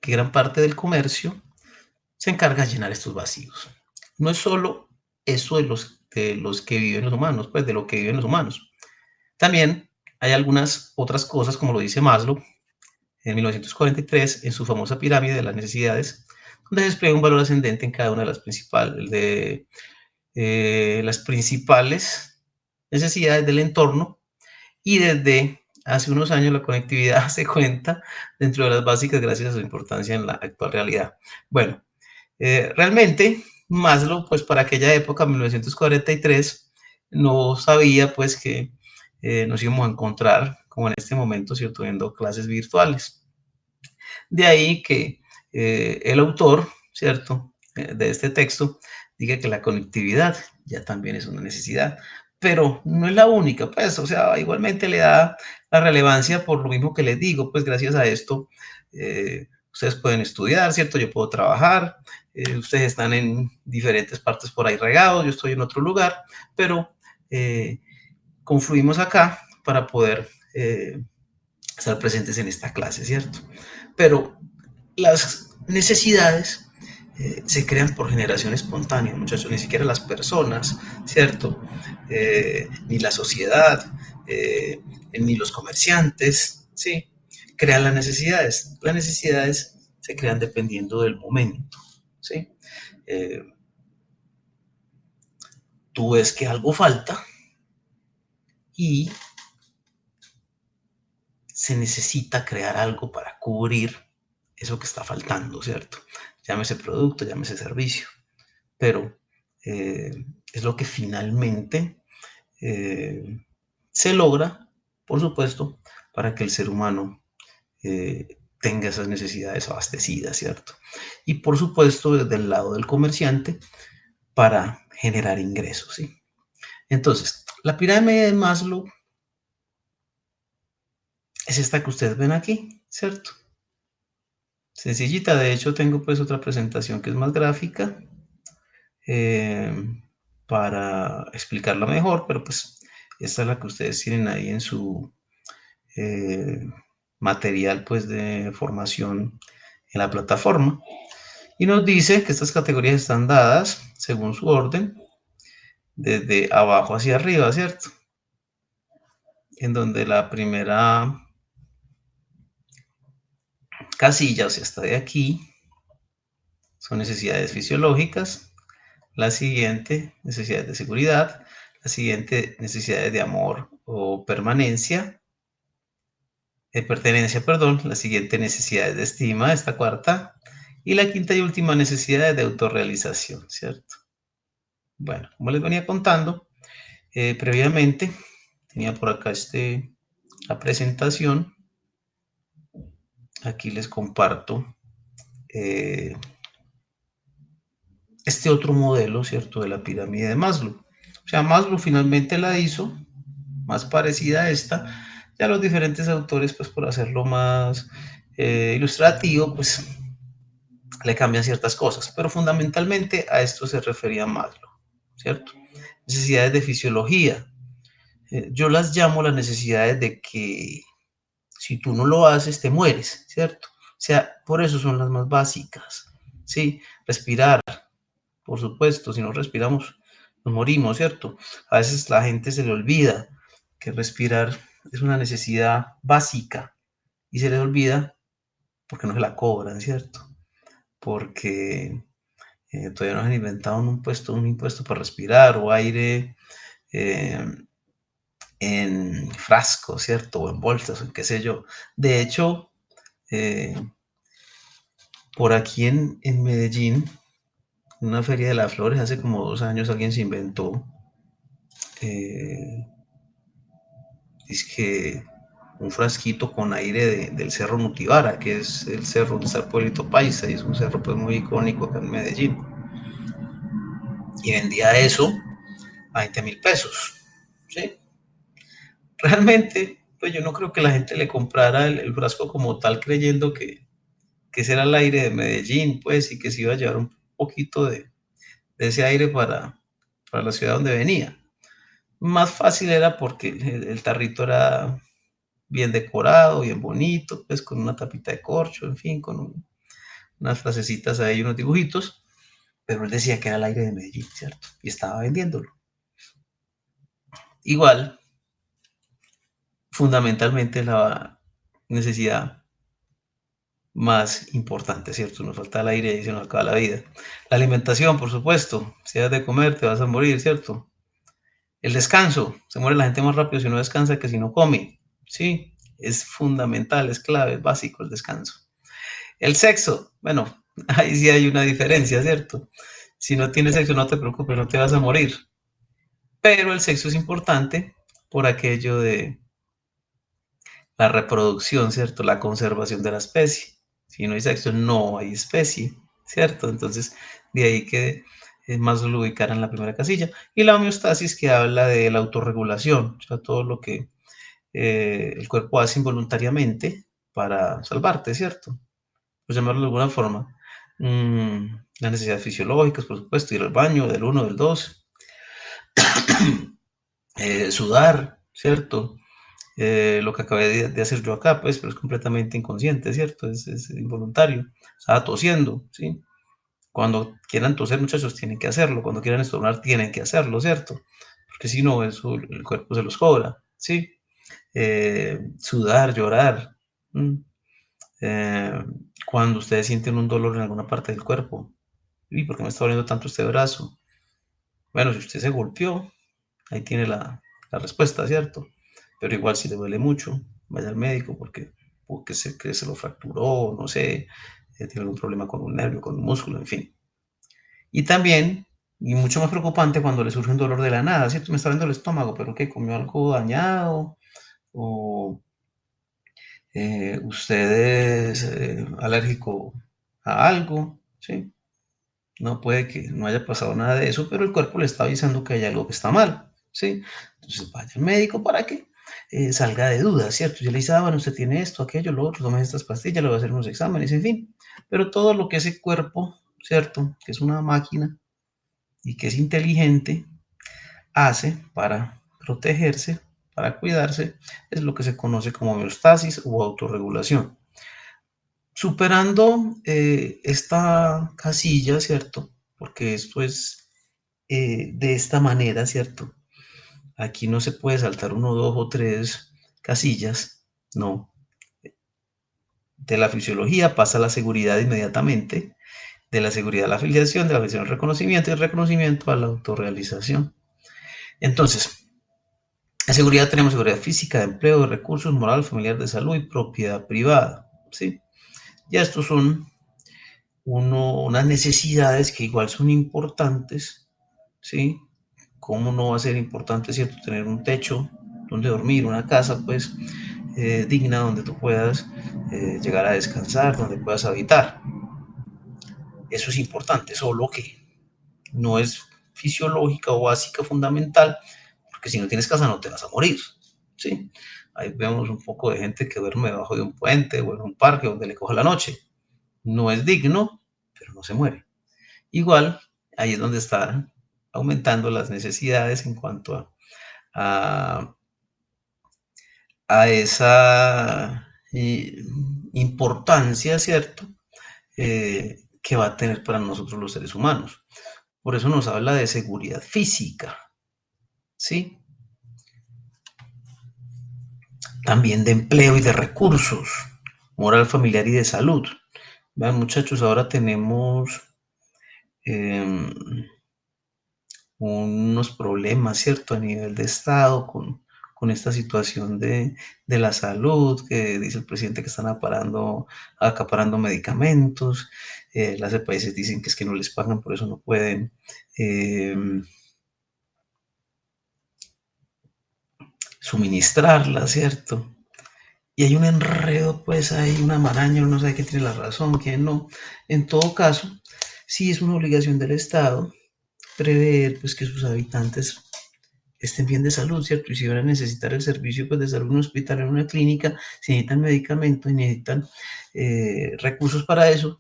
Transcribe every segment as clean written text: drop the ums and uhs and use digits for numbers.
que gran parte del comercio se encarga de llenar estos vacíos. No es solo eso de los que viven los humanos, pues de lo que viven los humanos. También hay algunas otras cosas, como lo dice Maslow en 1943, en su famosa pirámide de las necesidades, donde se despliega un valor ascendente en cada una de las principales necesidades del entorno, y desde hace unos años la conectividad se cuenta dentro de las básicas gracias a su importancia en la actual realidad. Bueno, realmente Maslow, pues para aquella época, 1943, no sabía pues que nos íbamos a encontrar, como en este momento, ¿cierto?, viendo clases virtuales. De ahí que el autor, ¿cierto?, de este texto, diga que la conectividad ya también es una necesidad, pero no es la única, pues, o sea, igualmente le da la relevancia por lo mismo que les digo, pues gracias a esto ustedes pueden estudiar, ¿cierto? Yo puedo trabajar, ustedes están en diferentes partes por ahí regados, yo estoy en otro lugar, pero eh, confluimos acá para poder estar presentes en esta clase, ¿cierto? Pero las necesidades se crean por generación espontánea, muchachos, ni siquiera las personas, ¿cierto? Ni la sociedad, ni los comerciantes, ¿sí? Crean las necesidades. Las necesidades se crean dependiendo del momento, ¿sí? Eh, Tú ves que algo falta y se necesita crear algo para cubrir eso que está faltando, ¿cierto? Llámese producto, llámese servicio, pero eh, es lo que finalmente eh, se logra, por supuesto, para que el ser humano tenga esas necesidades abastecidas, ¿cierto? Y por supuesto, desde el lado del comerciante, para generar ingresos, ¿sí? Entonces, la pirámide de Maslow es esta que ustedes ven aquí, ¿cierto? Sencillita, de hecho tengo pues otra presentación que es más gráfica eh, para explicarla mejor, pero pues esta es la que ustedes tienen ahí en su eh, material pues de formación en la plataforma. Y nos dice que estas categorías están dadas según su orden, desde abajo hacia arriba, ¿cierto? En donde la primera casilla, o sea, está de aquí, son necesidades fisiológicas. La siguiente, necesidades de seguridad. La siguiente, necesidades de amor o permanencia, pertenencia, perdón. La siguiente, necesidades de estima, esta cuarta. Y la quinta y última, necesidades de autorrealización, ¿cierto? Bueno, como les venía contando previamente, tenía por acá la presentación. Aquí les comparto eh, este otro modelo, ¿cierto?, de la pirámide de Maslow. O sea, Maslow finalmente la hizo más parecida a esta. Ya los diferentes autores, pues por hacerlo más ilustrativo, pues le cambian ciertas cosas, pero fundamentalmente a esto se refería Maslow, ¿cierto? Necesidades de fisiología. Yo las llamo las necesidades de que si tú no lo haces, te mueres, ¿cierto? O sea, por eso son las más básicas, ¿sí? Respirar, por supuesto, si no respiramos, nos morimos, ¿cierto? A veces la gente se le olvida que respirar es una necesidad básica y se les olvida porque no se la cobran, ¿cierto? Porque todavía no han inventado un impuesto para respirar o aire eh, en frascos, ¿cierto? O en bolsas, o en qué sé yo. De hecho, eh, por aquí en Medellín, en una feria de las flores, hace como 2 años alguien se inventó, es que un frasquito con aire del cerro Nutibara, que es el cerro donde está el pueblito Paisa, y es un cerro pues muy icónico acá en Medellín. Y vendía eso a 20.000 pesos, ¿sí? Realmente, pues yo no creo que la gente le comprara el frasco como tal creyendo que ese era el aire de Medellín, pues, y que se iba a llevar un poquito de ese aire para la ciudad donde venía. Más fácil era porque el tarrito era bien decorado, bien bonito, pues con una tapita de corcho, en fin, unas frasecitas ahí, unos dibujitos, pero él decía que era el aire de Medellín, ¿cierto? Y estaba vendiéndolo. Igual, fundamentalmente la necesidad más importante, ¿cierto? Nos falta el aire y se nos acaba la vida. La alimentación, por supuesto. Si has de comer, te vas a morir, ¿cierto? El descanso. Se muere la gente más rápido si no descansa que si no come. Sí, es fundamental, es clave, es básico el descanso. El sexo, bueno, ahí sí hay una diferencia, ¿cierto? Si no tienes sexo, no te preocupes, no te vas a morir. Pero el sexo es importante por aquello de la reproducción, ¿cierto? La conservación de la especie. Si no hay sexo, no hay especie, ¿cierto? Entonces, de ahí que es más lo ubicar en la primera casilla. Y la homeostasis que habla de la autorregulación, o sea, todo lo que el cuerpo hace involuntariamente para salvarte, ¿cierto? Pues llamarlo de alguna forma. Las necesidades fisiológicas, por supuesto, ir al baño, del uno, del 2, sudar, ¿cierto? Lo que acabé de hacer yo acá, pues, pero es completamente inconsciente, ¿cierto? Es involuntario. Estaba tosiendo, ¿sí? Cuando quieran toser, muchachos, tienen que hacerlo. Cuando quieran estornudar, tienen que hacerlo, ¿cierto? Porque si no, eso el cuerpo se los cobra, ¿sí? Sudar, llorar. ¿M? Eh, Cuando ustedes sienten un dolor en alguna parte del cuerpo. ¿Y por qué me está doliendo tanto este brazo? Bueno, si usted se golpeó, ahí tiene la respuesta, ¿cierto? Pero igual si le duele mucho, vaya al médico porque que se lo fracturó, no sé, tiene algún problema con un nervio, con un músculo, en fin. Y también, y mucho más preocupante, cuando le surge un dolor de la nada, ¿cierto? Me está dando el estómago, pero ¿qué? ¿Comió algo dañado? ¿O usted es alérgico a algo? ¿Sí? No puede que no haya pasado nada de eso, pero el cuerpo le está avisando que hay algo que está mal, ¿sí? Entonces vaya al médico para que salga de dudas, ¿cierto? Yo le dice, bueno, usted tiene esto, aquello, lo otro, tome estas pastillas, le voy a hacer unos exámenes, en fin. Pero todo lo que ese cuerpo, ¿cierto? Que es una máquina y que es inteligente, hace para protegerse, para cuidarse, es lo que se conoce como homeostasis o autorregulación. Superando esta casilla, ¿cierto? Porque esto es de esta manera, ¿cierto? Aquí no se puede saltar uno, dos o tres casillas, no. De la fisiología pasa a la seguridad inmediatamente, de la seguridad a la afiliación, de la afiliación al reconocimiento y el reconocimiento a la autorrealización. Entonces, en seguridad tenemos seguridad física, de empleo, de recursos, moral, familiar, de salud y propiedad privada, ¿sí? Ya estos son unas necesidades que igual son importantes, ¿sí? ¿Cómo no va a ser importante, cierto, tener un techo donde dormir, una casa, pues, digna, donde tú puedas llegar a descansar, donde puedas habitar? Eso es importante, solo que no es fisiológica o básica fundamental, porque si no tienes casa no te vas a morir, ¿sí? Ahí vemos un poco de gente que duerme debajo de un puente o en un parque donde le coja la noche. No es digno, pero no se muere. Igual, ahí es donde están aumentando las necesidades en cuanto a, a esa importancia, ¿cierto? Que va a tener para nosotros los seres humanos. Por eso nos habla de seguridad física, ¿sí? También de empleo y de recursos, moral familiar y de salud. Vean, muchachos, ahora tenemos eh, unos problemas, ¿cierto? A nivel de Estado con esta situación de la salud, que dice el presidente que están acaparando medicamentos, las EPS dicen que es que no les pagan, por eso no pueden eh, suministrarla, ¿cierto? Y hay un enredo, pues hay una maraña, uno no sabe quién tiene la razón, quién no. En todo caso, sí es una obligación del Estado prever pues, que sus habitantes estén bien de salud, ¿cierto? Y si van a necesitar el servicio pues, de salud en un hospital, en una clínica, si necesitan medicamentos y necesitan recursos para eso,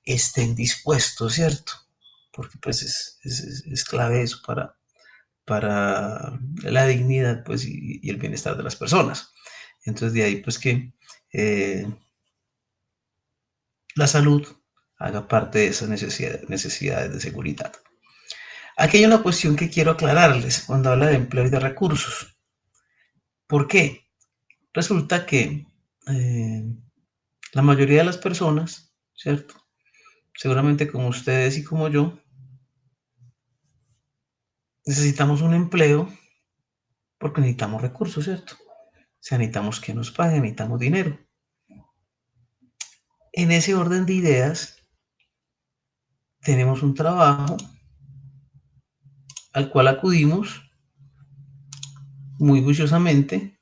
estén dispuestos, ¿cierto? Porque pues es clave eso para la dignidad pues, y el bienestar de las personas. Entonces de ahí pues que eh, la salud haga parte de esas necesidades de seguridad. Aquí hay una cuestión que quiero aclararles cuando habla de empleo y de recursos. ¿Por qué? Resulta que la mayoría de las personas, ¿cierto? Seguramente como ustedes y como yo, necesitamos un empleo porque necesitamos recursos, ¿cierto? O sea, necesitamos que nos paguen, necesitamos dinero. En ese orden de ideas, tenemos un trabajo al cual acudimos muy juiciosamente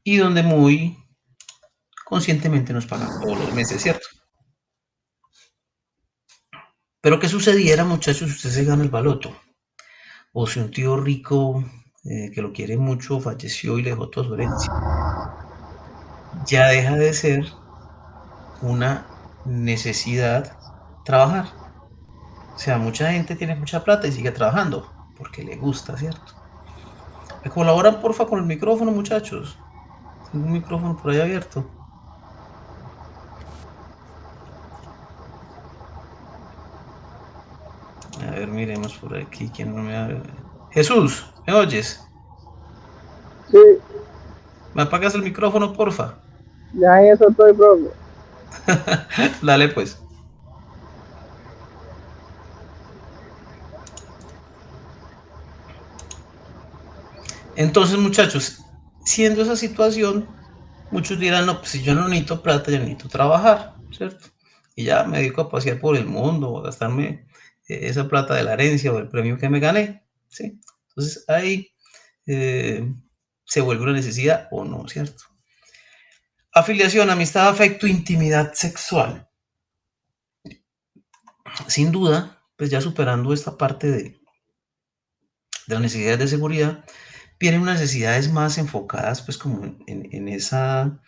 y donde muy conscientemente nos pagan todos los meses, ¿cierto? Pero ¿qué sucediera, muchachos, si usted se gana el baloto? O si un tío rico que lo quiere mucho falleció y le dejó toda su herencia. Ya deja de ser una necesidad trabajar. O sea, mucha gente tiene mucha plata y sigue trabajando porque le gusta, ¿cierto? ¿Me colaboran, porfa, con el micrófono, muchachos? Tengo un micrófono por ahí abierto. A ver, miremos por aquí. ¿Quién no me Jesús, ¿me oyes? Sí, ¿Me apagas el micrófono, porfa? ya en eso estoy, profe. Dale, pues. Entonces, muchachos, siendo esa situación, muchos dirán, no, pues si yo no necesito plata, yo necesito trabajar, ¿cierto? Y ya me dedico a pasear por el mundo, o a gastarme esa plata de la herencia o del premio que me gané, ¿sí? Entonces ahí eh, se vuelve una necesidad o no, ¿cierto? Afiliación, amistad, afecto, intimidad sexual. Sin duda, pues ya superando esta parte de las necesidades de seguridad, vienen unas necesidades más enfocadas pues como en esa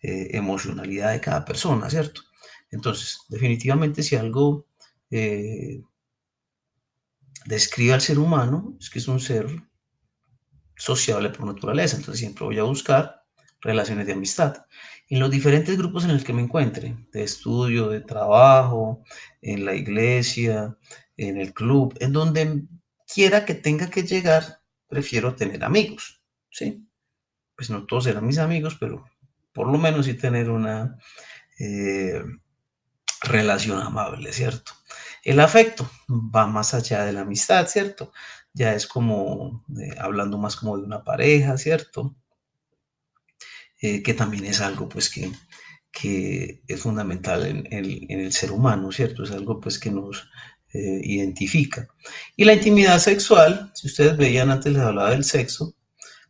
emocionalidad de cada persona, ¿cierto? Entonces, definitivamente si algo eh, describe al ser humano es que es un ser sociable por naturaleza, entonces siempre voy a buscar relaciones de amistad. En los diferentes grupos en los que me encuentre, de estudio, de trabajo, en la iglesia, en el club, en donde quiera que tenga que llegar, prefiero tener amigos, ¿sí? Pues no todos serán mis amigos, pero por lo menos sí tener una eh, relación amable, ¿cierto? El afecto va más allá de la amistad, ¿cierto? Ya es como hablando más como de una pareja, ¿cierto? Que también es algo pues que es fundamental en el ser humano, ¿cierto? Es algo pues que nos identifica. Y la intimidad sexual, si ustedes veían antes les hablaba del sexo,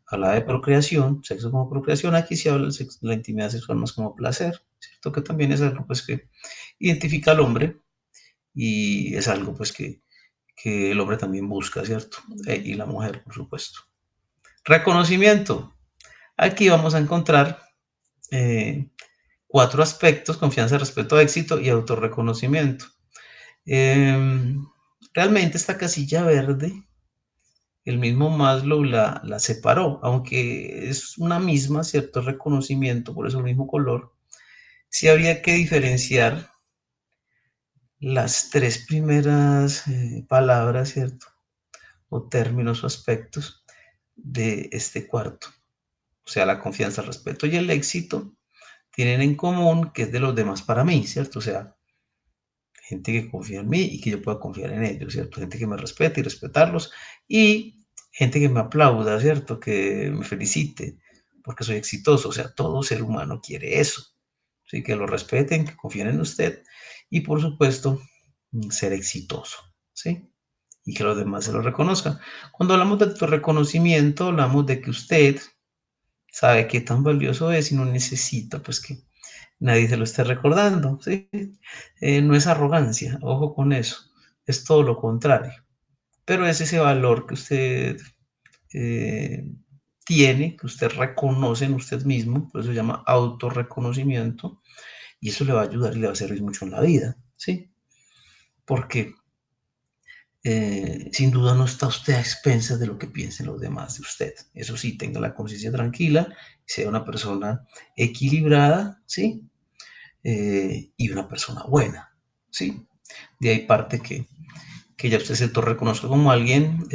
hablaba de procreación, sexo como procreación, aquí se habla de la intimidad sexual más como placer, ¿cierto? Que también es algo pues que identifica al hombre y es algo pues que el hombre también busca, ¿cierto? Y la mujer, por supuesto. Reconocimiento. Aquí vamos a encontrar eh, 4 aspectos: confianza, respeto, éxito y autorreconocimiento. Eh, Realmente esta casilla verde, el mismo Maslow la separó, aunque es una misma, cierto reconocimiento, por eso el mismo color, sí habría que diferenciar las 3 primeras palabras, ¿cierto? O términos o aspectos de este cuarto. O sea, la confianza, el respeto y el éxito tienen en común que es de los demás para mí, ¿cierto? O sea, gente que confía en mí y que yo pueda confiar en ellos, ¿cierto? Gente que me respete y respetarlos y gente que me aplauda, ¿cierto? Que me felicite porque soy exitoso, o sea, todo ser humano quiere eso, ¿sí? Que lo respeten, que confíen en usted y por supuesto ser exitoso, ¿sí? Y que los demás se lo reconozcan. Cuando hablamos de tu reconocimiento, hablamos de que usted sabe qué tan valioso es y no necesita pues que nadie se lo esté recordando, ¿sí? No es arrogancia, ojo con eso, es todo lo contrario, pero es ese valor que usted eh, tiene, que usted reconoce en usted mismo, por eso se llama autorreconocimiento, y eso le va a ayudar y le va a servir mucho en la vida, ¿sí? Porque sin duda no está usted a expensas de lo que piensen los demás de usted. Eso sí, tenga la conciencia tranquila, sea una persona equilibrada, ¿sí? Y una persona buena, ¿sí? De ahí parte que ya usted se reconozca como alguien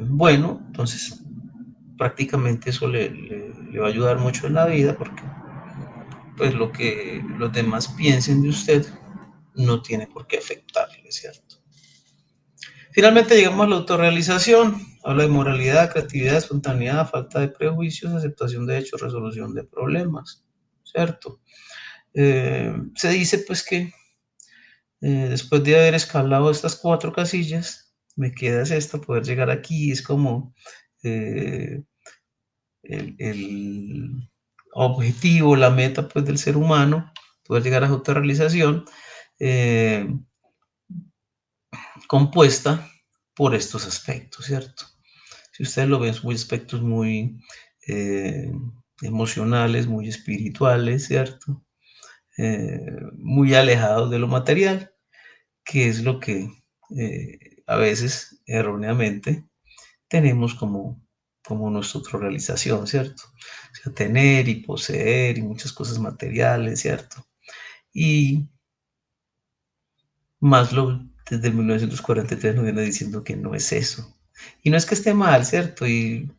bueno, entonces prácticamente eso le va a ayudar mucho en la vida porque pues lo que los demás piensen de usted no tiene por qué afectarle, ¿cierto? Finalmente llegamos a la autorrealización. Habla de moralidad, creatividad, espontaneidad, falta de prejuicios, aceptación de hechos, resolución de problemas, ¿cierto? Se dice pues que después de haber escalado estas 4 casillas, me queda es esta, poder llegar aquí, es como eh, el objetivo, la meta pues del ser humano, poder llegar a la autorrealización, eh, compuesta por estos aspectos, ¿cierto? Si ustedes lo ven, son aspectos muy eh, emocionales, muy espirituales, ¿cierto? Muy alejados de lo material, que es lo que a veces erróneamente tenemos como nuestra autorrealización, ¿cierto? O sea, tener y poseer y muchas cosas materiales, ¿cierto? Y Maslow desde 1943 nos viene diciendo que no es eso. Y no es que esté mal, ¿cierto? Y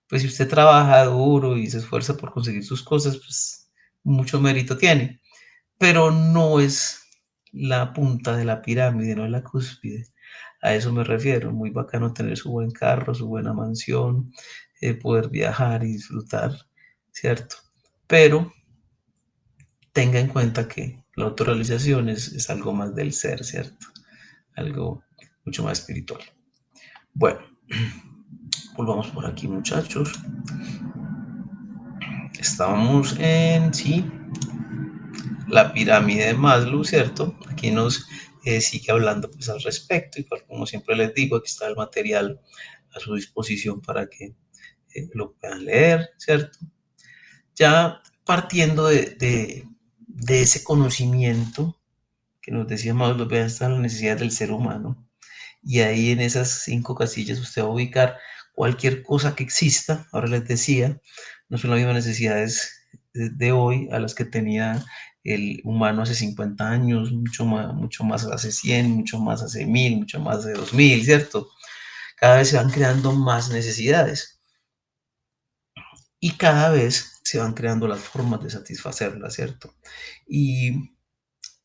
pues si usted trabaja duro y se esfuerza por conseguir sus cosas, pues mucho mérito tiene, pero no es la punta de la pirámide, no es la cúspide. A eso me refiero, muy bacano tener su buen carro, su buena mansión, poder viajar y disfrutar, ¿cierto? Pero tenga en cuenta que la autorrealización es algo más del ser, ¿cierto? Algo mucho más espiritual. Bueno, volvamos por aquí, muchachos. Estábamos en, sí, la pirámide de Maslow, ¿cierto? Aquí nos sigue hablando pues al respecto y pues, como siempre les digo, aquí está el material a su disposición para que lo puedan leer, ¿cierto? Ya partiendo de ese conocimiento que nos decía Maslow, vean, están las necesidades del ser humano y ahí en esas 5 casillas usted va a ubicar cualquier cosa que exista, ahora les decía, no son las mismas necesidades de hoy a las que tenía el humano hace 50 años, mucho más hace 100, mucho más hace 1000, mucho más hace 2000, ¿cierto? Cada vez se van creando más necesidades y cada vez se van creando las formas de satisfacerlas, ¿cierto? Y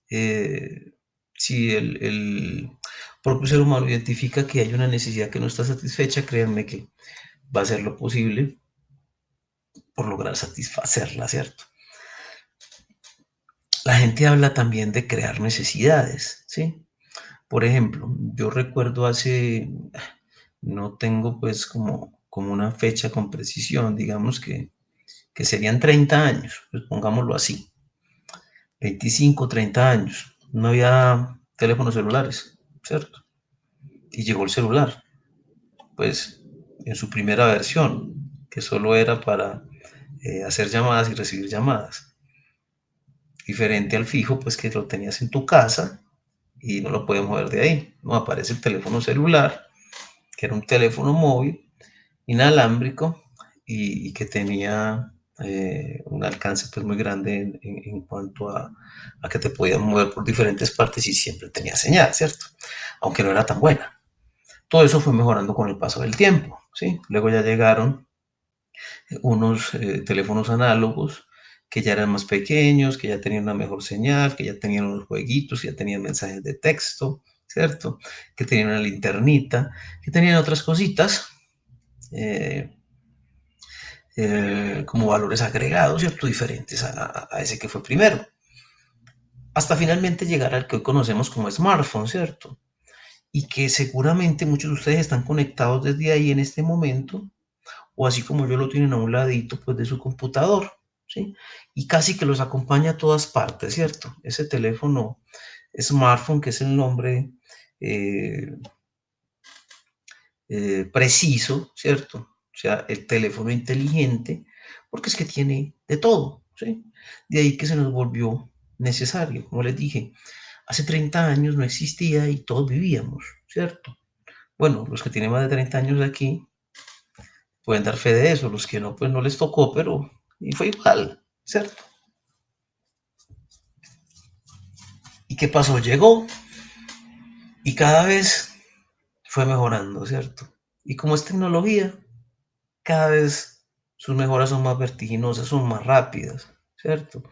eh, si el propio ser humano identifica que hay una necesidad que no está satisfecha, créanme que va a hacer lo posible por lograr satisfacerla, ¿cierto? La gente habla también de crear necesidades, ¿sí? Por ejemplo, yo recuerdo no tengo pues como una fecha con precisión, digamos que serían 30 años, pues pongámoslo así, 25, 30 años, no había teléfonos celulares, ¿cierto? Y llegó el celular, pues en su primera versión, que solo era para hacer llamadas y recibir llamadas. Diferente al fijo, pues que lo tenías en tu casa y no lo puedes mover de ahí. No aparece el teléfono celular, que era un teléfono móvil inalámbrico y que tenía un alcance pues muy grande en cuanto a que te podías mover por diferentes partes y siempre tenía señal, ¿cierto? Aunque no era tan buena. Todo eso fue mejorando con el paso del tiempo, ¿sí? Luego ya llegaron unos teléfonos análogos que ya eran más pequeños, que ya tenían una mejor señal, que ya tenían unos jueguitos, que ya tenían mensajes de texto, ¿cierto? Que tenían una linternita, que tenían otras cositas, eh, como valores agregados, ¿cierto? Diferentes a ese que fue primero. Hasta finalmente llegar al que hoy conocemos como smartphone, ¿cierto? Y que seguramente muchos de ustedes están conectados desde ahí en este momento, o así como yo lo tienen a un ladito pues de su computador, ¿sí? Y casi que los acompaña a todas partes, ¿cierto? Ese teléfono smartphone, que es el nombre eh, preciso, ¿cierto? O sea, el teléfono inteligente, porque es que tiene de todo, ¿sí? De ahí que se nos volvió necesario, como les dije, hace 30 años no existía y todos vivíamos, ¿cierto? Bueno, los que tienen más de 30 años aquí pueden dar fe de eso, los que no, pues no les tocó, pero y fue igual, ¿cierto? ¿Y qué pasó? Llegó y cada vez fue mejorando, ¿cierto? Y como es tecnología, cada vez sus mejoras son más vertiginosas, son más rápidas, ¿cierto?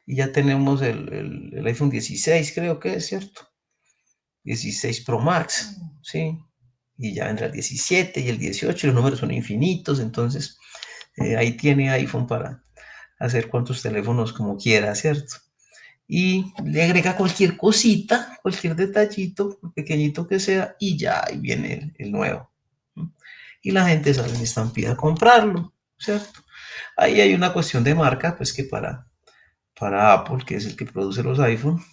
Y ya tenemos el iPhone 16, creo que es, ¿cierto? 16 Pro Max, ¿sí? Y ya vendrá el 17 y el 18, los números son infinitos, entonces ahí tiene iPhone para hacer cuantos teléfonos como quiera, ¿cierto? Y le agrega cualquier cosita, cualquier detallito, pequeñito que sea, y ya ahí viene el nuevo. Y la gente sale en estampida a comprarlo, ¿cierto? Ahí hay una cuestión de marca, pues que para Apple, que es el que produce los iPhone,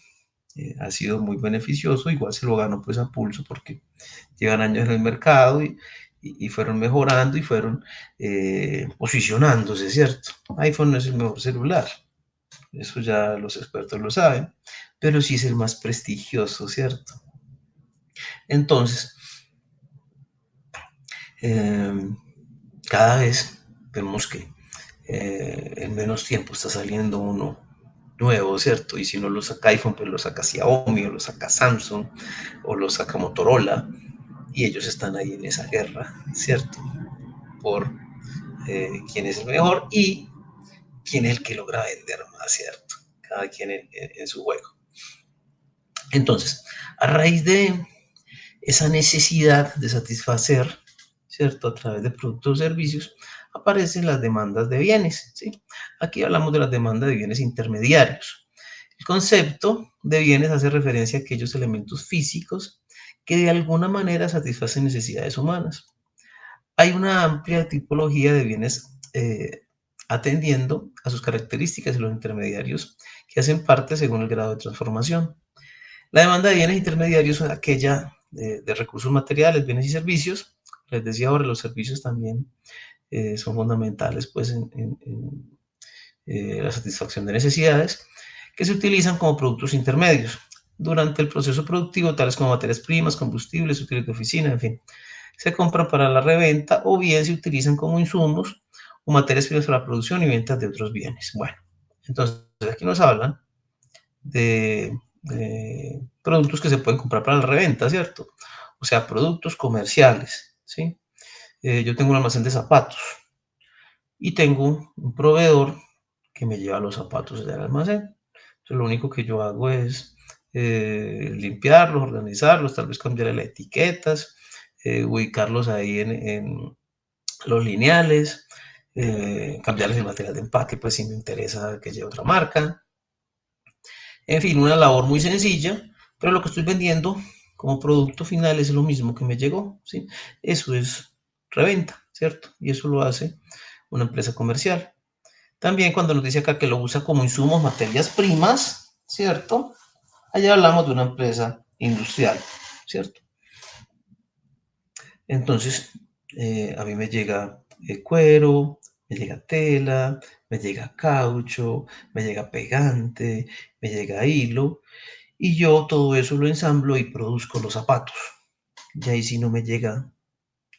ha sido muy beneficioso. Igual se lo ganó pues a pulso porque llevan años en el mercado y fueron mejorando y fueron posicionándose, ¿cierto? iPhone no es el mejor celular, eso ya los expertos lo saben, pero sí es el más prestigioso, ¿cierto? Entonces, eh, cada vez vemos que en menos tiempo está saliendo uno nuevo, ¿cierto? Y si no lo saca iPhone, pues lo saca Xiaomi, o lo saca Samsung, o lo saca Motorola, y ellos están ahí en esa guerra, ¿cierto? Por quién es el mejor y quién es el que logra vender más, ¿cierto? Cada quien en su juego. Entonces, a raíz de esa necesidad de satisfacer, ¿cierto? A través de productos o servicios, aparecen las demandas de bienes, ¿sí? Aquí hablamos de las demandas de bienes intermediarios. El concepto de bienes hace referencia a aquellos elementos físicos que de alguna manera satisfacen necesidades humanas. Hay una amplia tipología de bienes atendiendo a sus características y los intermediarios que hacen parte según el grado de transformación. La demanda de bienes intermediarios es aquella de recursos materiales, bienes y servicios. Les decía ahora, los servicios también son fundamentales pues, en la satisfacción de necesidades, que se utilizan como productos intermedios durante el proceso productivo, tales como materias primas, combustibles, útiles de oficina, en fin. Se compran para la reventa o bien se utilizan como insumos o materias primas para la producción y ventas de otros bienes. Bueno, entonces aquí nos hablan de productos que se pueden comprar para la reventa, ¿cierto? O sea, productos comerciales, ¿sí? Yo tengo un almacén de zapatos y tengo un proveedor que me lleva los zapatos del almacén. Entonces, lo único que yo hago es limpiarlos, organizarlos, tal vez cambiarle las etiquetas, ubicarlos ahí en los lineales, cambiarles el material de empaque, pues si me interesa que lleve otra marca. En fin, una labor muy sencilla, pero lo que estoy vendiendo como producto final es lo mismo que me llegó, ¿sí? Eso es reventa, ¿cierto? Y eso lo hace una empresa comercial. También cuando nos dice acá que lo usa como insumos, materias primas, ¿cierto? Allá hablamos de una empresa industrial, ¿cierto? Entonces, a mí me llega cuero, me llega tela, me llega caucho, me llega pegante, me llega hilo, y yo todo eso lo ensamblo y produzco los zapatos. Y ahí sí no me llega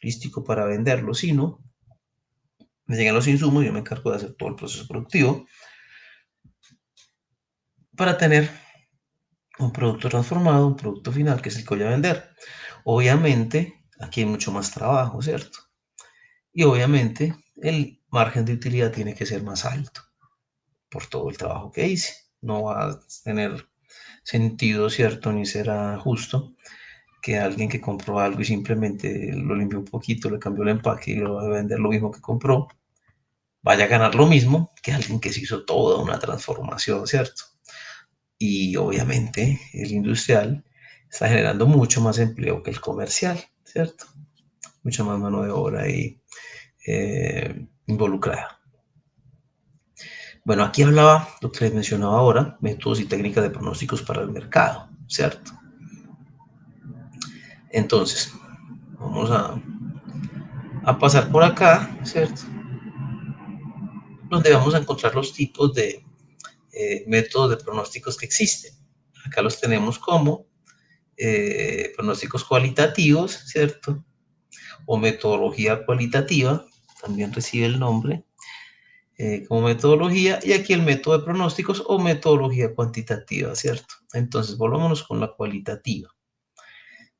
lístico para venderlo, sino me llegan los insumos y yo me encargo de hacer todo el proceso productivo para tener un producto transformado, un producto final, que es el que voy a vender. Obviamente, aquí hay mucho más trabajo, ¿cierto? Y obviamente el margen de utilidad tiene que ser más alto por todo el trabajo que hice. No va a tener sentido, ¿cierto? Ni será justo que alguien que compró algo y simplemente lo limpió un poquito, le cambió el empaque y lo va a vender lo mismo que compró, vaya a ganar lo mismo que alguien que se hizo toda una transformación, ¿cierto? Y obviamente el industrial está generando mucho más empleo que el comercial, ¿cierto? Mucha más mano de obra ahí involucrada. Bueno, aquí hablaba lo que les mencionaba ahora, métodos y técnicas de pronósticos para el mercado, ¿cierto? Entonces, vamos a pasar por acá, ¿cierto? Donde vamos a encontrar los tipos de métodos de pronósticos que existen. Acá los tenemos como pronósticos cualitativos, ¿cierto? O metodología cualitativa, también recibe el nombre como metodología, y aquí el método de pronósticos o metodología cuantitativa, ¿cierto? Entonces, volvámonos con la cualitativa.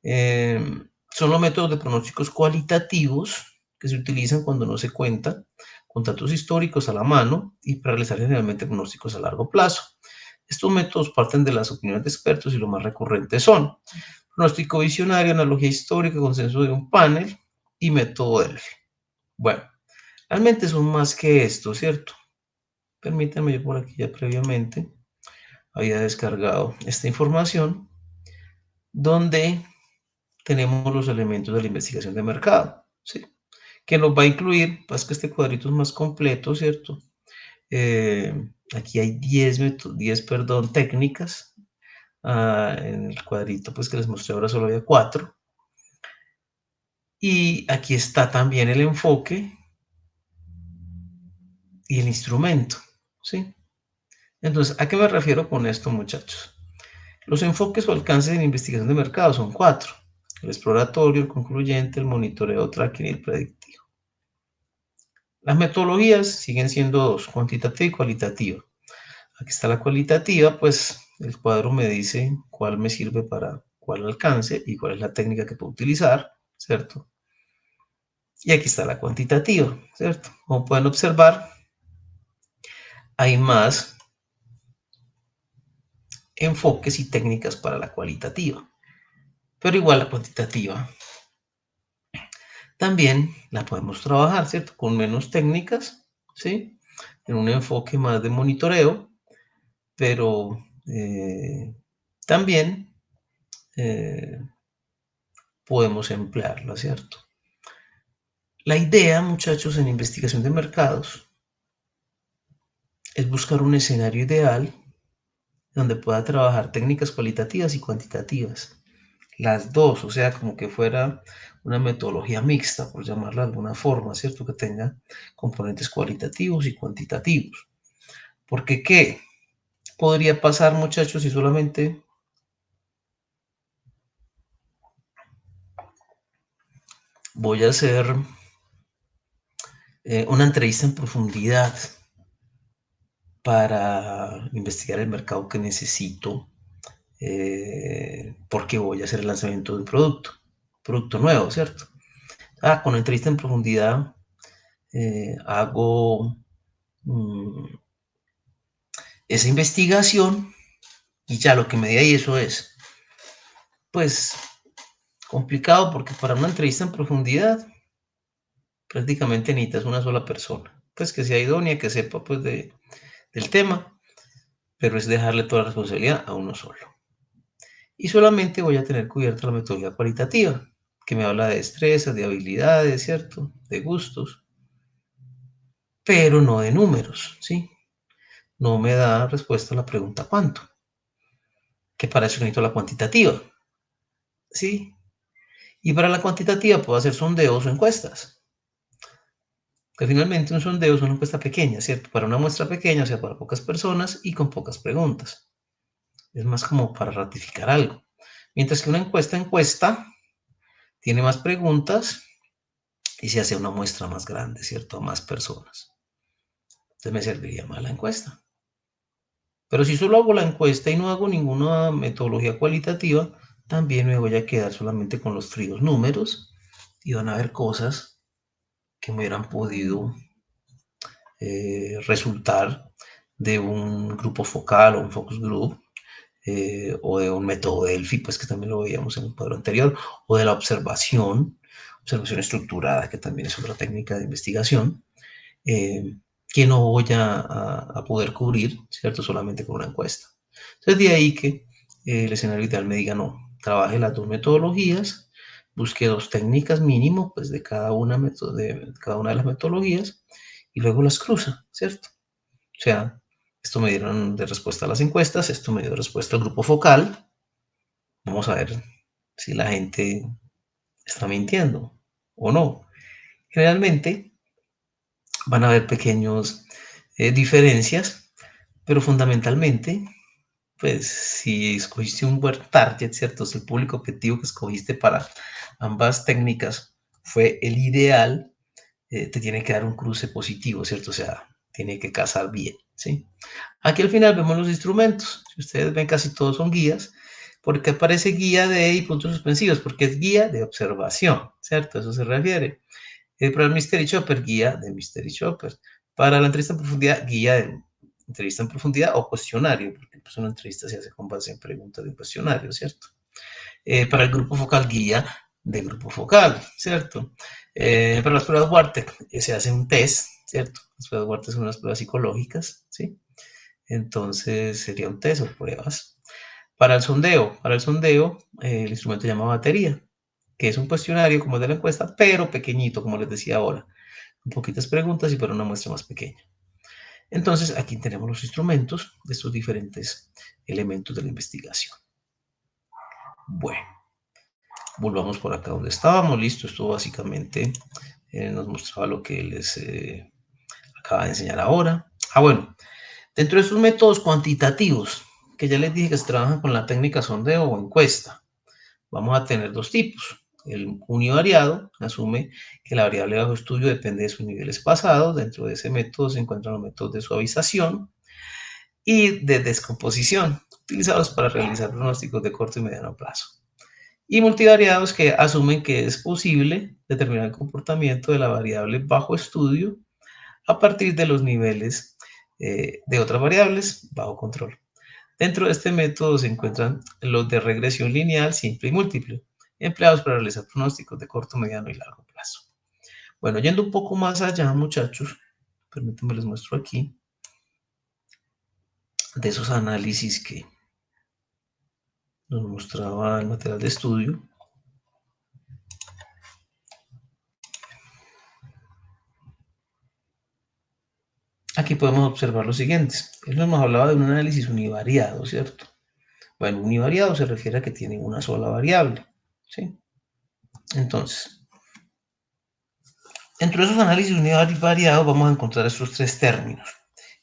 Son los métodos de pronósticos cualitativos que se utilizan cuando no se cuenta con datos históricos a la mano y para realizar generalmente pronósticos a largo plazo. Estos métodos parten de las opiniones de expertos y lo más recurrentes son pronóstico visionario, analogía histórica, consenso de un panel y método Delphi. Bueno, realmente son más que esto, ¿cierto? Permítanme, yo por aquí ya previamente había descargado esta información donde tenemos los elementos de la investigación de mercado, ¿sí? Que nos va a incluir, pues que este cuadrito es más completo, ¿cierto? Aquí hay 10, perdón, técnicas. En el cuadrito pues que les mostré ahora solo había 4. Y aquí está también el enfoque y el instrumento, ¿sí? Entonces, ¿a qué me refiero con esto, muchachos? Los enfoques o alcances en investigación de mercado son 4. El exploratorio, el concluyente, el monitoreo, tracking y el predictivo. Las metodologías siguen siendo 2, cuantitativa y cualitativa. Aquí está la cualitativa, pues el cuadro me dice cuál me sirve para cuál alcance y cuál es la técnica que puedo utilizar, ¿cierto? Y aquí está la cuantitativa, ¿cierto? Como pueden observar, hay más enfoques y técnicas para la cualitativa, pero igual la cuantitativa también la podemos trabajar, ¿cierto? Con menos técnicas, ¿sí? En un enfoque más de monitoreo, pero también eh, podemos emplearla, ¿cierto? La idea, muchachos, en investigación de mercados es buscar un escenario ideal donde pueda trabajar técnicas cualitativas y cuantitativas. Las dos, o sea, como que fuera una metodología mixta, por llamarla de alguna forma, ¿cierto? Que tenga componentes cualitativos y cuantitativos. Porque, ¿qué podría pasar, muchachos, si solamente voy a hacer una entrevista en profundidad para investigar el mercado que necesito? Porque voy a hacer el lanzamiento de un producto nuevo, ¿cierto? Con la entrevista en profundidad hago esa investigación y ya lo que me di ahí eso es, pues, complicado porque para una entrevista en profundidad prácticamente necesitas una sola persona, pues que sea idónea, que sepa pues del tema, pero es dejarle toda la responsabilidad a uno solo. Y solamente voy a tener cubierta la metodología cualitativa, que me habla de destrezas, de habilidades, ¿cierto? De gustos, pero no de números, ¿sí? No me da respuesta a la pregunta ¿cuánto? Que para eso necesito la cuantitativa, ¿sí? Y para la cuantitativa puedo hacer sondeos o encuestas. Que finalmente un sondeo es una encuesta pequeña, ¿cierto? Para una muestra pequeña, o sea, para pocas personas y con pocas preguntas. Es más como para ratificar algo. Mientras que una encuesta tiene más preguntas y se hace una muestra más grande, ¿cierto? A más personas. Entonces me serviría más la encuesta. Pero si solo hago la encuesta y no hago ninguna metodología cualitativa, también me voy a quedar solamente con los fríos números y van a haber cosas que me hubieran podido resultar de un grupo focal o un focus group o de un método Delphi, pues que también lo veíamos en el cuadro anterior, o de la observación estructurada, que también es otra técnica de investigación, que no voy a poder cubrir, ¿cierto? Solamente con una encuesta. Entonces, de ahí que el escenario ideal me diga, no, trabaje las dos metodologías, busque dos técnicas mínimo, pues de cada una de las metodologías, y luego las cruza, ¿cierto? O sea, esto me dieron de respuesta a las encuestas, esto me dio de respuesta al grupo focal. Vamos a ver si la gente está mintiendo o no. Generalmente van a haber pequeñas diferencias, pero fundamentalmente pues si escogiste un buen target, ¿cierto? O sea, el público objetivo que escogiste para ambas técnicas fue el ideal, te tiene que dar un cruce positivo, ¿cierto? O sea, tiene que casar bien, ¿sí? Aquí al final vemos los instrumentos. Si ustedes ven, casi todos son guías. ¿Por qué aparece guía de y puntos suspensivos? Porque es guía de observación, ¿cierto? A eso se refiere. Para el Mystery Chopper, guía de Mystery Chopper. Para la entrevista en profundidad, guía de entrevista en profundidad o cuestionario, porque pues, una entrevista se hace con base en preguntas de un cuestionario, ¿cierto? Para el grupo focal, guía de grupo focal, ¿cierto? Para las pruebas Wartec se hace un test, ¿cierto? Las pruebas Wartec son unas pruebas psicológicas, ¿sí? Entonces sería un test o pruebas. Para el sondeo, el instrumento se llama batería, que es un cuestionario como el de la encuesta, pero pequeñito, como les decía ahora. Un poquitas preguntas y para una muestra más pequeña. Entonces, aquí tenemos los instrumentos de estos diferentes elementos de la investigación. Bueno, volvamos por acá donde estábamos. Listo, esto básicamente nos mostraba lo que les acaba de enseñar ahora. Bueno, dentro de estos métodos cuantitativos, que ya les dije que se trabajan con la técnica sondeo o encuesta, vamos a tener dos tipos. El univariado asume que la variable bajo estudio depende de sus niveles pasados. Dentro de ese método se encuentran los métodos de suavización y de descomposición, utilizados para realizar pronósticos de corto y mediano plazo. Y multivariados, que asumen que es posible determinar el comportamiento de la variable bajo estudio a partir de los niveles de otras variables bajo control. Dentro de este método se encuentran los de regresión lineal, simple y múltiple, empleados para realizar pronósticos de corto, mediano y largo plazo. Bueno, yendo un poco más allá, muchachos, permítanme les muestro aquí de esos análisis que nos mostraba el material de estudio. Aquí podemos observar lo siguiente. Él nos hablaba de un análisis univariado, ¿cierto? Bueno, univariado se refiere a que tiene una sola variable, ¿sí? Entonces, dentro de esos análisis univariados vamos a encontrar estos tres términos,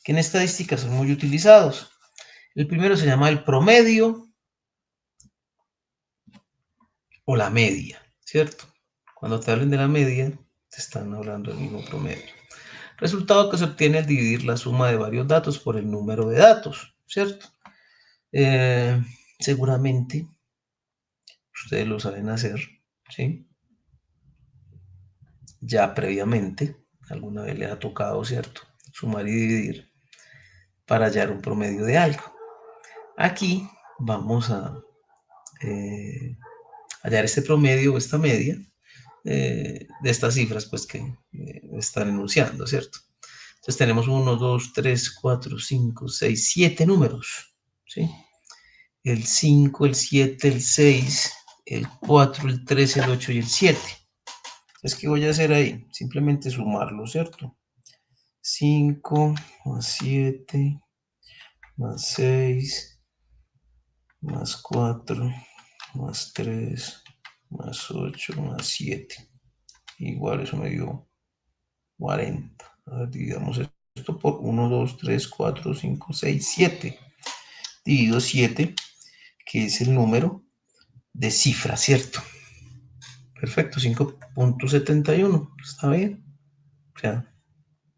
que en estadística son muy utilizados. El primero se llama el promedio o la media, ¿cierto? Cuando te hablen de la media, te están hablando del mismo promedio. Resultado que se obtiene al dividir la suma de varios datos por el número de datos, ¿cierto? Seguramente ustedes lo saben hacer, ¿sí? Ya previamente, alguna vez les ha tocado, ¿cierto? Sumar y dividir para hallar un promedio de algo. Aquí vamos a hallar este promedio o esta media de estas cifras pues que están enunciando, ¿cierto? Entonces tenemos 1, 2, 3, 4, 5, 6, 7 números, ¿sí? El 5, el 7, el 6, el 4, el 3, el 8 y el 7. Entonces, ¿qué voy a hacer ahí? Simplemente sumarlo, ¿cierto? 5 más 7 más 6 más 4 más 3 más 8 más 7. Igual eso me dio 40. A ver, dividamos esto por 1, 2, 3, 4, 5, 6, 7. Divido 7, que es el número de cifras, ¿cierto? Perfecto, 5.71. Está bien. O sea,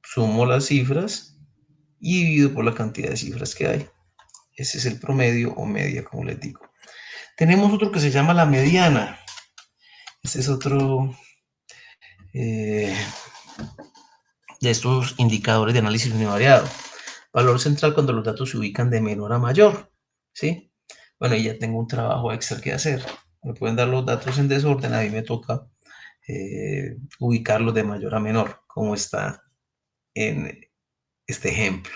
sumo las cifras y divido por la cantidad de cifras que hay. Ese es el promedio o media, como les digo. Tenemos otro que se llama la mediana. Este es otro de estos indicadores de análisis univariado. Valor central cuando los datos se ubican de menor a mayor, ¿sí? Bueno, y ya tengo un trabajo extra que hacer. Me pueden dar los datos en desorden, a mí me toca ubicarlos de mayor a menor, como está en este ejemplo.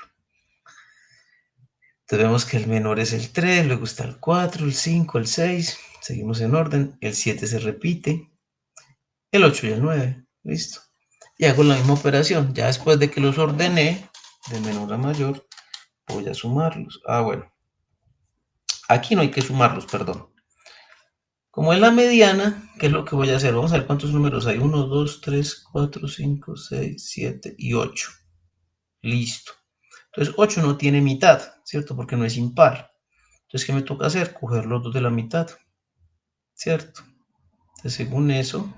Entonces vemos que el menor es el 3, luego está el 4, el 5, el 6, seguimos en orden, el 7 se repite, el 8 y el 9, listo. Y hago la misma operación, ya después de que los ordené de menor a mayor, voy a sumarlos. Bueno, aquí no hay que sumarlos, perdón. Como es la mediana, ¿qué es lo que voy a hacer? Vamos a ver cuántos números hay. 1, 2, 3, 4, 5, 6, 7 y 8. Listo. Entonces 8 no tiene mitad, ¿cierto? Porque no es impar. Entonces, ¿qué me toca hacer? Coger los dos de la mitad, ¿cierto? Entonces, según eso,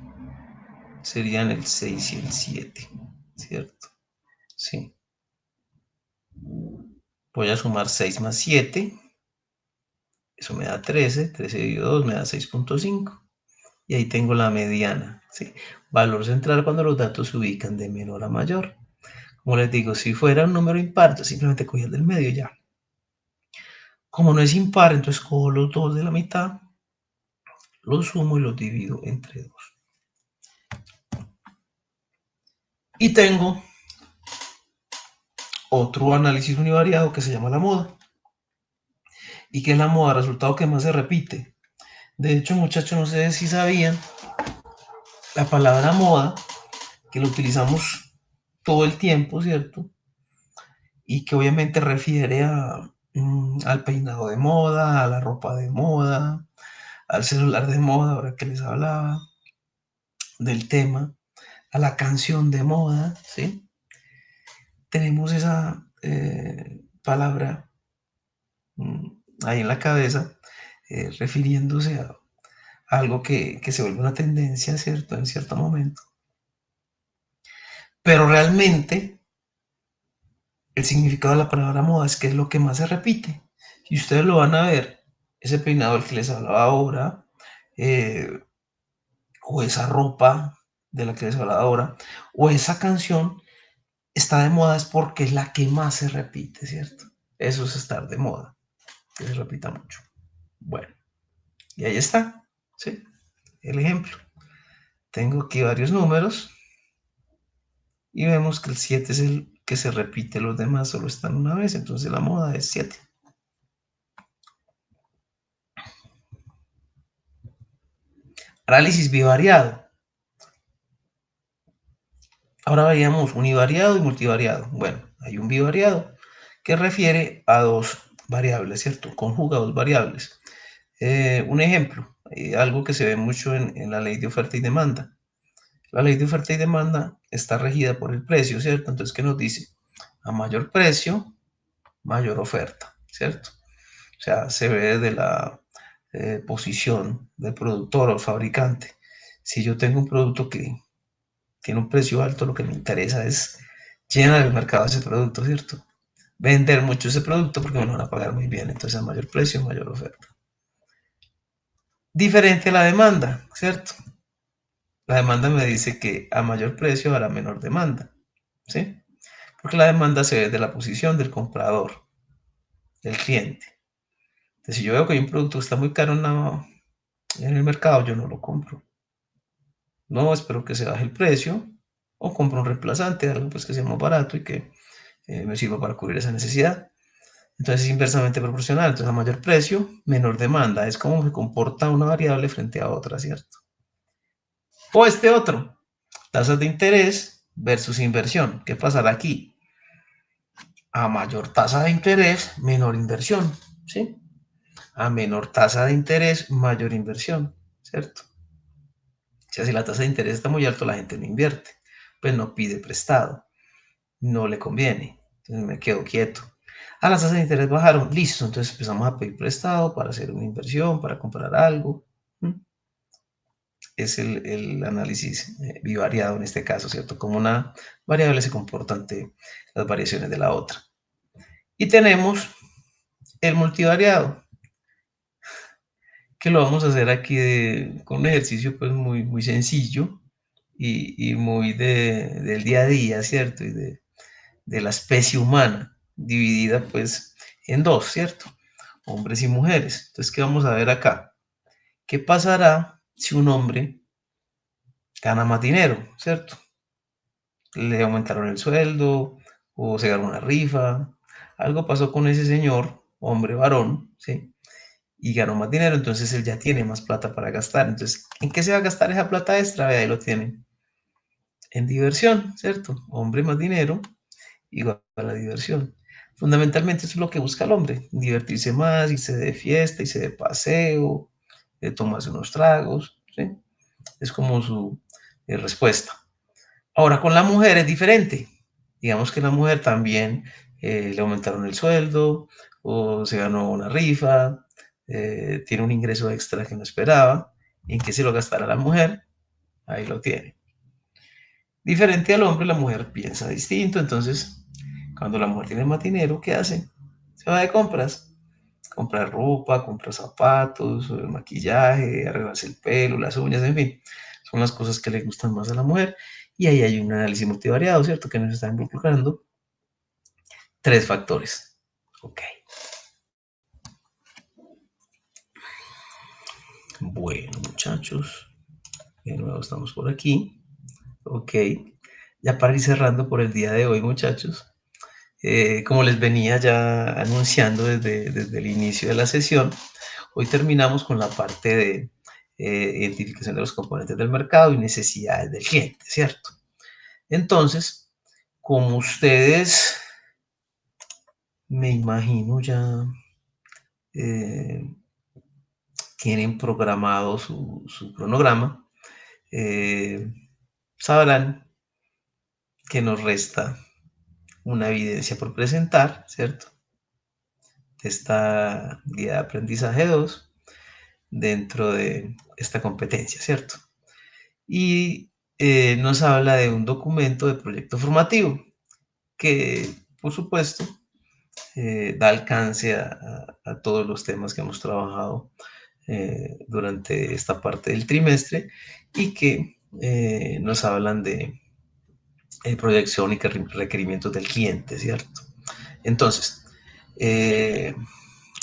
serían el 6 y el 7, ¿cierto? Sí. Voy a sumar 6 más 7, eso me da 13, 13 dividido 2 me da 6,5. Y ahí tengo la mediana, ¿sí? Valor central cuando los datos se ubican de menor a mayor. Como les digo, si fuera un número impar, yo simplemente cogía el del medio y ya. Como no es impar, entonces cojo los dos de la mitad, los sumo y los divido entre 2. Y tengo otro análisis univariado que se llama la moda. ¿Y qué es la moda? Resultado que más se repite. De hecho, muchachos, no sé si sabían, la palabra moda, que lo utilizamos todo el tiempo, ¿cierto? Y que obviamente refiere al peinado de moda, a la ropa de moda, al celular de moda, ahora que les hablaba del tema, a la canción de moda, ¿sí? Tenemos esa palabra ahí en la cabeza, refiriéndose a algo que se vuelve una tendencia, ¿cierto? En cierto momento. Pero realmente el significado de la palabra moda es que es lo que más se repite. Y ustedes lo van a ver, ese peinado del que les hablaba ahora, eh, o esa ropa de la que les hablaba ahora, o esa canción está de moda es porque es la que más se repite, ¿cierto? Eso es estar de moda, que se repita mucho. Bueno, y ahí está, ¿sí? El ejemplo. Tengo aquí varios números y vemos que el 7 es el que se repite, los demás solo están una vez, entonces la moda es 7. Análisis bivariado. Ahora veríamos univariado y multivariado. Bueno, hay un bivariado que refiere a dos variables, ¿cierto? Conjuga dos variables. Un ejemplo, algo que se ve mucho en la ley de oferta y demanda. La ley de oferta y demanda está regida por el precio, ¿cierto? Entonces, ¿qué nos dice? A mayor precio, mayor oferta, ¿cierto? O sea, se ve desde la posición del productor o el fabricante. Si yo tengo un producto que tiene un precio alto, lo que me interesa es llenar el mercado de ese producto, ¿cierto? Vender mucho ese producto porque me lo van a pagar muy bien. Entonces, a mayor precio, mayor oferta. Diferente a la demanda, ¿cierto? La demanda me dice que a mayor precio habrá menor demanda, ¿sí? Porque la demanda se ve de la posición del comprador, del cliente. Entonces, si yo veo que hay un producto que está muy caro en el mercado, yo no lo compro. No, espero que se baje el precio o compro un reemplazante, algo pues que sea más barato y que me sirva para cubrir esa necesidad. Entonces es inversamente proporcional. Entonces a mayor precio, menor demanda. Es como se comporta una variable frente a otra, ¿cierto? O este otro, tasas de interés versus inversión. ¿Qué pasará aquí? A mayor tasa de interés, menor inversión, ¿sí? A menor tasa de interés, mayor inversión, ¿cierto? O sea, si la tasa de interés está muy alta, la gente no invierte, pues no pide prestado, no le conviene, entonces me quedo quieto. Las tasas de interés bajaron, listo, entonces empezamos a pedir prestado para hacer una inversión, para comprar algo. Es el análisis bivariado en este caso, ¿cierto? Como una variable se comporta ante las variaciones de la otra. Y tenemos el multivariado, que lo vamos a hacer aquí con un ejercicio pues muy sencillo y muy del día a día, ¿cierto? Y de la especie humana, dividida pues en dos, ¿cierto? Hombres y mujeres. Entonces, ¿qué vamos a ver acá? ¿Qué pasará si un hombre gana más dinero, ¿cierto? Le aumentaron el sueldo o se ganó una rifa, algo pasó con ese señor, hombre varón, ¿sí? Y ganó más dinero, entonces él ya tiene más plata para gastar. Entonces, ¿en qué se va a gastar esa plata extra? Ahí lo tienen. En diversión, ¿cierto? Hombre más dinero igual a la diversión. Fundamentalmente eso es lo que busca el hombre, divertirse más, irse de fiesta, irse de paseo, tomarse unos tragos, ¿sí? Es como su respuesta. Ahora con la mujer es diferente. Digamos que la mujer también le aumentaron el sueldo o se ganó una rifa, tiene un ingreso extra que no esperaba, ¿en qué se lo gastará la mujer? Ahí lo tiene. Diferente al hombre, la mujer piensa distinto, entonces cuando la mujer tiene más dinero, ¿qué hace? Se va de compras. Compra ropa, compra zapatos, maquillaje, arreglarse el pelo, las uñas, en fin. Son las cosas que le gustan más a la mujer. Y ahí hay un análisis multivariado, ¿cierto? Que nos está involucrando tres factores. Ok. Bueno, muchachos, de nuevo estamos por aquí. Ok. Ya para ir cerrando por el día de hoy, muchachos, como les venía ya anunciando desde el inicio de la sesión, hoy terminamos con la parte de identificación de los componentes del mercado y necesidades del cliente, ¿cierto? Entonces, como ustedes, me imagino ya eh, tienen programado su cronograma, eh, sabrán que nos resta una evidencia por presentar, ¿cierto? Esta guía de aprendizaje 2 dentro de esta competencia, ¿cierto? Y nos habla de un documento de proyecto formativo que, por supuesto, da alcance a todos los temas que hemos trabajado durante esta parte del trimestre y que nos hablan de proyección y requerimientos del cliente, ¿cierto? Entonces, eh,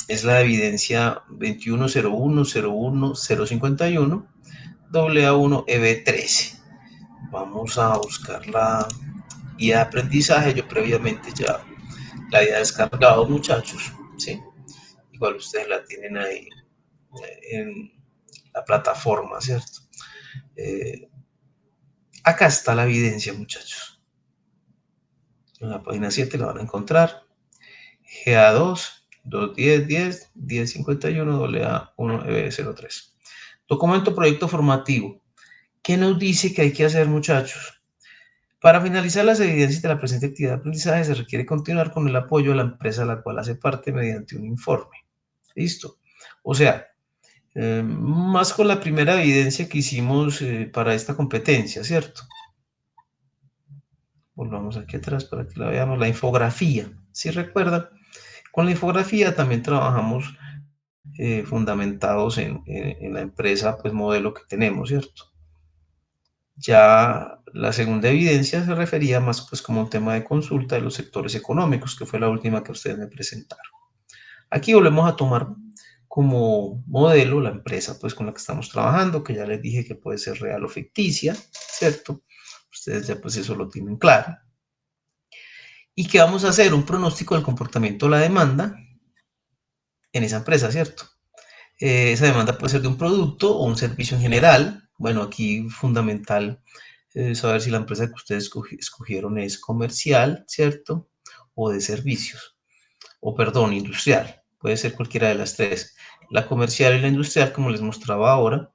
es la evidencia 2101010051 AA1EB13. Vamos a buscar la guía de aprendizaje. Yo previamente ya la había descargado, muchachos, ¿sí? Igual ustedes la tienen ahí en la plataforma, ¿cierto? Eh, Acá está la evidencia, muchachos. En la página 7 la van a encontrar. GA2, 210, 10, 1051, AA1, EB03. Documento proyecto formativo. ¿Qué nos dice que hay que hacer, muchachos? Para finalizar las evidencias de la presente actividad de aprendizaje, se requiere continuar con el apoyo a la empresa a la cual hace parte mediante un informe. ¿Listo? O sea, más con la primera evidencia que hicimos para esta competencia, ¿cierto? Volvamos aquí atrás para que la veamos, la infografía. Si recuerdan, con la infografía también trabajamos fundamentados en la empresa, pues modelo que tenemos, ¿cierto? Ya la segunda evidencia se refería más pues como un tema de consulta de los sectores económicos, que fue la última que ustedes me presentaron. Aquí volvemos a tomar como modelo la empresa pues con la que estamos trabajando, que ya les dije que puede ser real o ficticia, ¿cierto? Ustedes ya pues eso lo tienen claro. ¿Y qué vamos a hacer? Un pronóstico del comportamiento de la demanda en esa empresa, ¿cierto? Esa demanda puede ser de un producto o un servicio en general. Bueno, aquí fundamental saber si la empresa que ustedes escogieron es comercial, ¿cierto? O de servicios, o perdón, industrial. Puede ser cualquiera de las tres. La comercial y la industrial, como les mostraba ahora,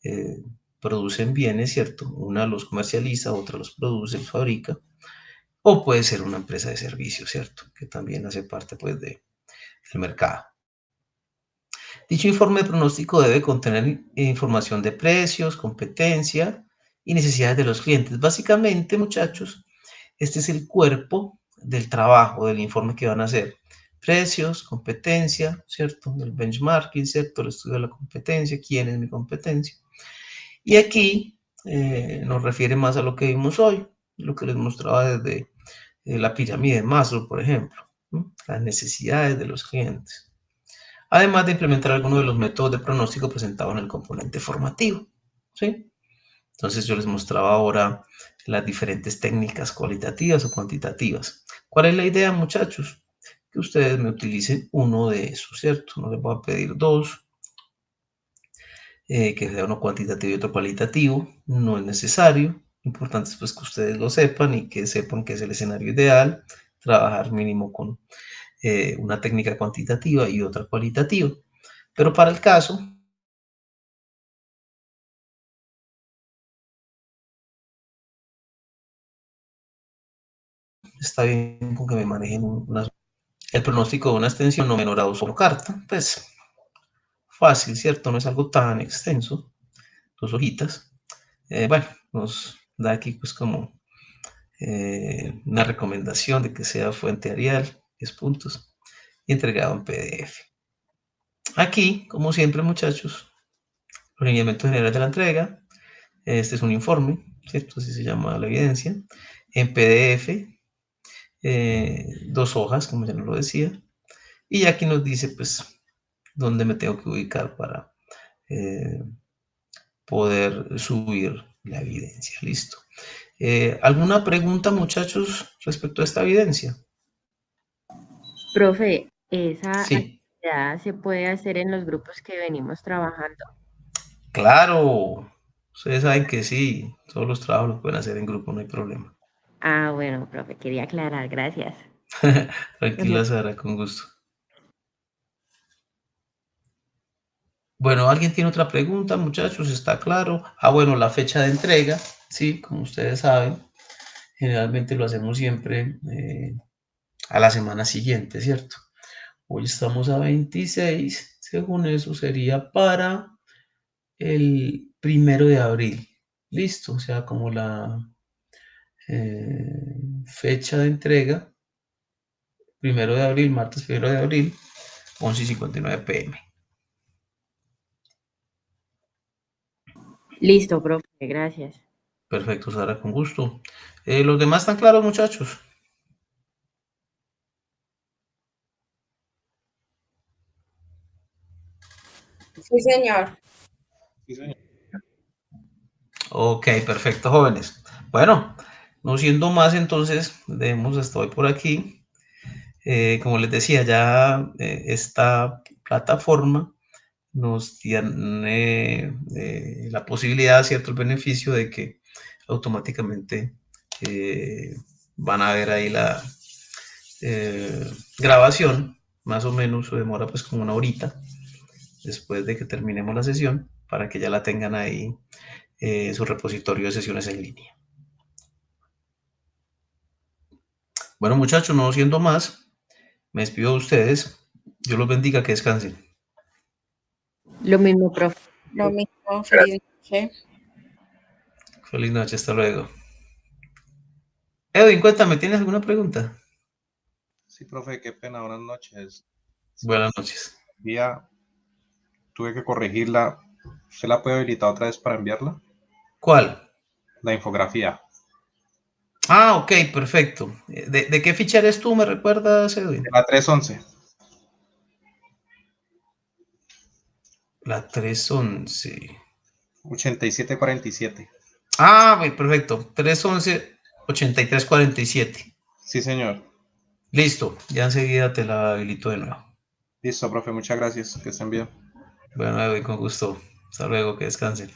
eh, producen bienes, ¿cierto? Una los comercializa, otra los produce, los fabrica. O puede ser una empresa de servicios, ¿cierto? Que también hace parte, pues, del mercado. Dicho informe de pronóstico debe contener información de precios, competencia y necesidades de los clientes. Básicamente, muchachos, este es el cuerpo del trabajo, del informe que van a hacer. Precios, competencia, ¿cierto? El benchmarking, ¿cierto? El estudio de la competencia, quién es mi competencia. Y aquí nos refiere más a lo que vimos hoy, lo que les mostraba desde la pirámide de Maslow, por ejemplo, ¿no? Las necesidades de los clientes. Además de implementar algunos de los métodos de pronóstico presentados en el componente formativo, ¿sí? Entonces yo les mostraba ahora las diferentes técnicas cualitativas o cuantitativas. ¿Cuál es la idea, muchachos? Que ustedes me utilicen uno de esos, ¿cierto? No les voy a pedir dos, que sea uno cuantitativo y otro cualitativo. No es necesario. Importante es pues que ustedes lo sepan y que sepan que es el escenario ideal. Trabajar mínimo con una técnica cuantitativa y otra cualitativa. Pero para el caso, está bien con que me manejen unas. el pronóstico de una extensión no menor a 2 por carta, pues fácil, ¿cierto? No es algo tan extenso, 2 hojitas. Bueno, nos da aquí pues como una recomendación de que sea fuente Arial, 10 puntos, y entregado en PDF. Aquí, como siempre, muchachos, los lineamientos generales de la entrega. Este es un informe, ¿cierto? Así se llama la evidencia. En PDF, 2 hojas, como ya nos lo decía. Y aquí nos dice, pues, dónde me tengo que ubicar para eh, poder subir la evidencia. Listo. ¿Alguna pregunta, muchachos, respecto a esta evidencia? Profe, ¿esa Sí, actividad se puede hacer en los grupos que venimos trabajando? claro. Ustedes saben que sí, todos los trabajos los pueden hacer en grupo, no hay problema. Ah, bueno, profe, quería aclarar, gracias. Ujú. Tranquila, Sara, con gusto. Bueno, ¿alguien tiene otra pregunta, muchachos? ¿Está claro? Ah, bueno, la fecha de entrega, sí, como ustedes saben, generalmente lo hacemos siempre a la semana siguiente, ¿cierto? Hoy estamos a 26, según eso sería para el 1 de abril. Listo, o sea, como la fecha de entrega, 1 de abril, martes 1 de abril, 11:59 p.m. Listo, profe, gracias. Perfecto, Sara, con gusto. ¿Los demás están claros, muchachos? Sí, señor. Sí, señor. Ok, perfecto, jóvenes. Bueno, no siendo más, entonces, debemos hasta hoy por aquí. Como les decía, ya esta plataforma nos tiene la posibilidad, cierto, el beneficio de que automáticamente van a ver ahí la grabación, más o menos, se demora pues como una horita después de que terminemos la sesión, para que ya la tengan ahí su repositorio de sesiones en línea. Bueno, muchachos, no siendo más, me despido de ustedes. Dios los bendiga, que descansen. Lo mismo, profe. Lo mismo, feliz noche. Feliz noche, hasta luego. Edwin, cuéntame, ¿tienes alguna pregunta? Sí, profe, qué pena, buenas noches. Buenas noches. Vía, tuve que corregirla. ¿Usted la puede habilitar otra vez para enviarla? ¿Cuál? La infografía. Ah, ok, perfecto. ¿De qué ficha eres tú? ¿Me recuerdas, De Edwin? la 311. La 311. 8747. Ah, perfecto. 311-8347. Sí, señor. Listo, ya enseguida te la habilito de nuevo. Listo, profe, muchas gracias. Que estén bien. Bueno, Edwin, con gusto. Hasta luego, que descansen.